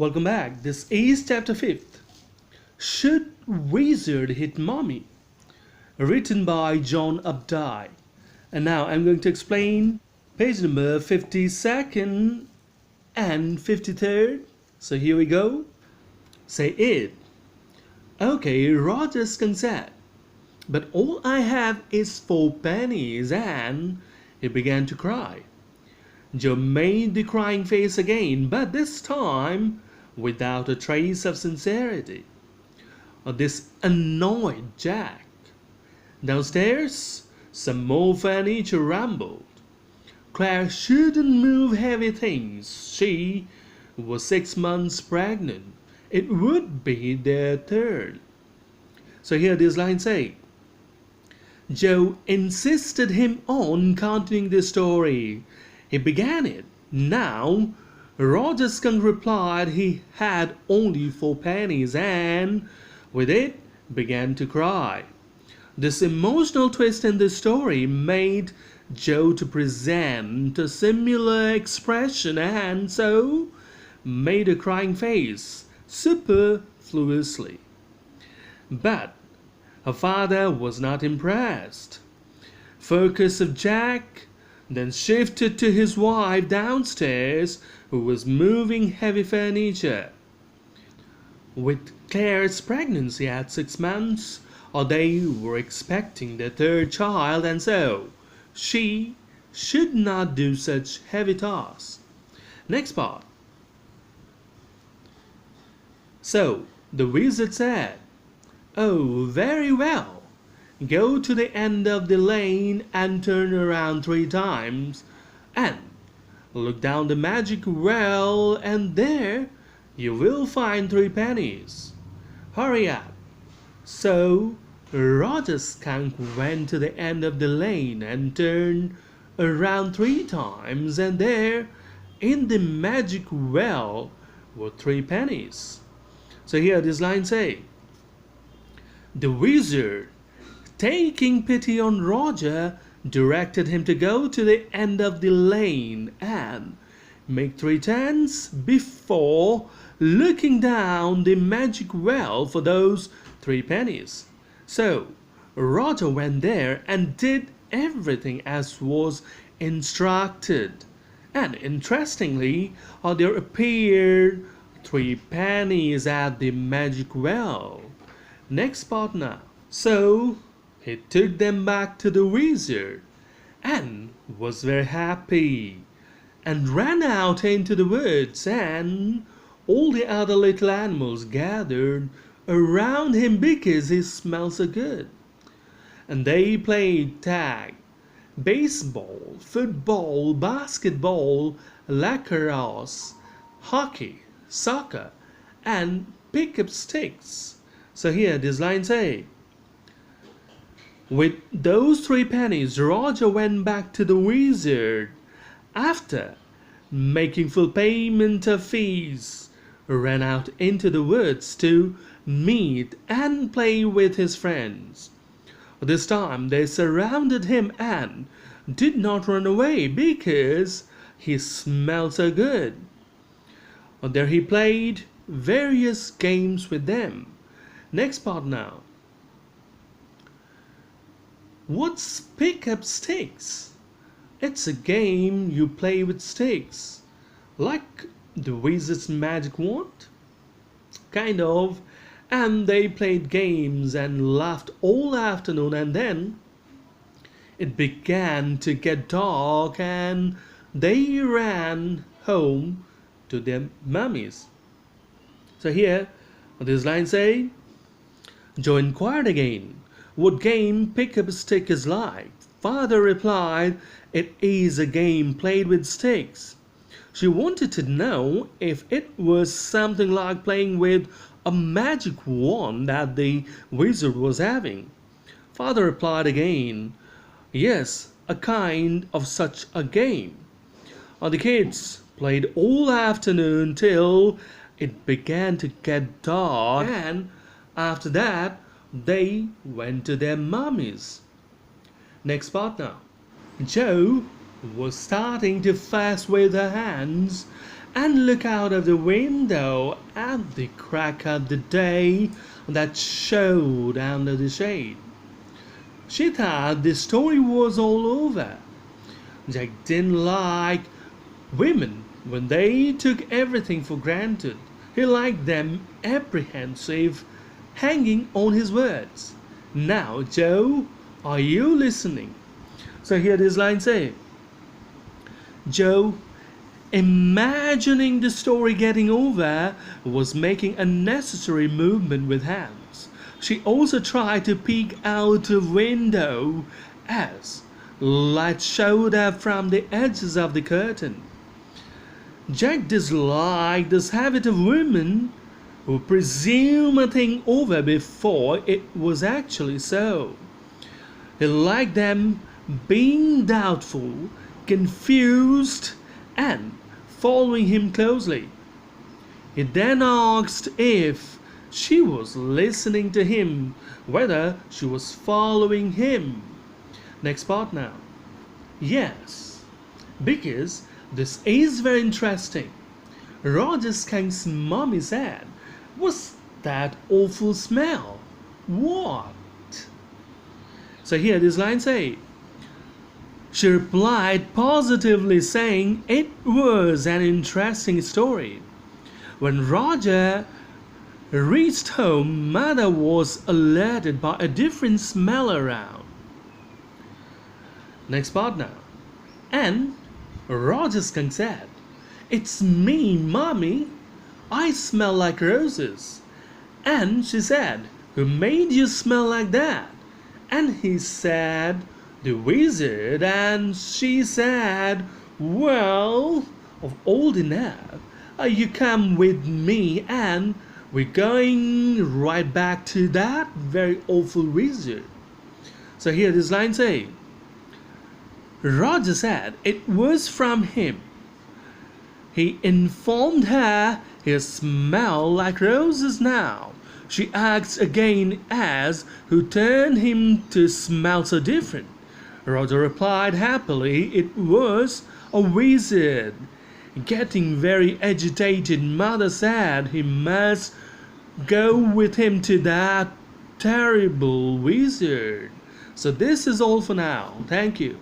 Welcome back. This is chapter 5th. Should Wizard Hit Mommy? Written by John Updike. And now I'm going to explain page number 52nd and 53rd. So here we go. Say it. Okay, Roger Skunk said, but all I have is 4 pennies, and he began to cry. Joe made the crying face again, but this time without a trace of sincerity. This annoyed Jack. Downstairs, some more furniture rumbled. Claire shouldn't move heavy things. She was 6 months pregnant. It would be their third. So here these lines say, Joe insisted him on continuing the story. He began it. Now, Roger Skunk replied he had only 4 pennies and, with it, began to cry. This emotional twist in the story made Joe to present a similar expression and so made a crying face superfluously. But her father was not impressed. Focus of Jack then shifted to his wife downstairs, who was moving heavy furniture. With Claire's pregnancy at 6 months, they were expecting their third child, and so she should not do such heavy tasks. Next part. So the wizard said, "Oh, very well. Go to the end of the lane and turn around 3 times, and look down the magic well, and there you will find 3 pennies. Hurry up." So Roger Skunk went to the end of the lane and turned around 3 times, and there in the magic well were 3 pennies. So here this line say, the wizard, taking pity on Roger, directed him to go to the end of the lane and make 3 turns before looking down the magic well for those 3 pennies. So Roger went there and did everything as was instructed. And interestingly, there appeared 3 pennies at the magic well. Next part now. So he took them back to the wizard and was very happy and ran out into the woods, and all the other little animals gathered around him because he smelled so good. And they played tag, baseball, football, basketball, lacrosse, hockey, soccer, and pick up sticks. So here this line say, with those 3 pennies, Roger went back to the wizard. After making full payment of fees, ran out into the woods to meet and play with his friends. This time they surrounded him and did not run away because he smelled so good. There he played various games with them. Next part now. What's pick up sticks? It's a game you play with sticks, like the wizard's magic wand? Kind of. And they played games and laughed all afternoon, and then it began to get dark and they ran home to their mummies. So here, this line say, Joe inquired again, what game pick up a stick is like? Father replied, it is a game played with sticks. She wanted to know if it was something like playing with a magic wand that the wizard was having. Father replied again, yes, a kind of such a game. The kids played all afternoon till it began to get dark, and after that they went to their mummies. Next part now. Joe was starting to fuss with her hands and look out of the window at the crack of the day that showed under the shade. She thought the story was all over. Jack didn't like women when they took everything for granted. He liked them apprehensive, hanging on his words. Now, Joe, are you listening? So here this line say, Joe, imagining the story getting over, was making unnecessary movement with hands. She also tried to peek out the window as light showed up from the edges of the curtain. Jack disliked this habit of women who presume a thing over before it was actually so. He liked them being doubtful, confused, and following him closely. He then asked if she was listening to him, whether she was following him. Next part now. Yes, because this is very interesting. Roger Skunk's mommy said, "What's that awful smell?" What? So here this line say, she replied positively saying it was an interesting story. When Roger reached home, Mother was alerted by a different smell around. Next part now. And Roger Skunk said, "It's me, Mommy. I smell like roses." And she said, "Who made you smell like that?" And he said, "The wizard." And she said, "Well, of old enough, you come with me and we're going right back to that very awful wizard." So here this line say, Roger said it was from him. He informed her he smelled like roses now. She asked again as who turned him to smell so different. Roger replied happily it was a wizard. Getting very agitated, Mother said he must go with him to that terrible wizard. So this is all for now. Thank you.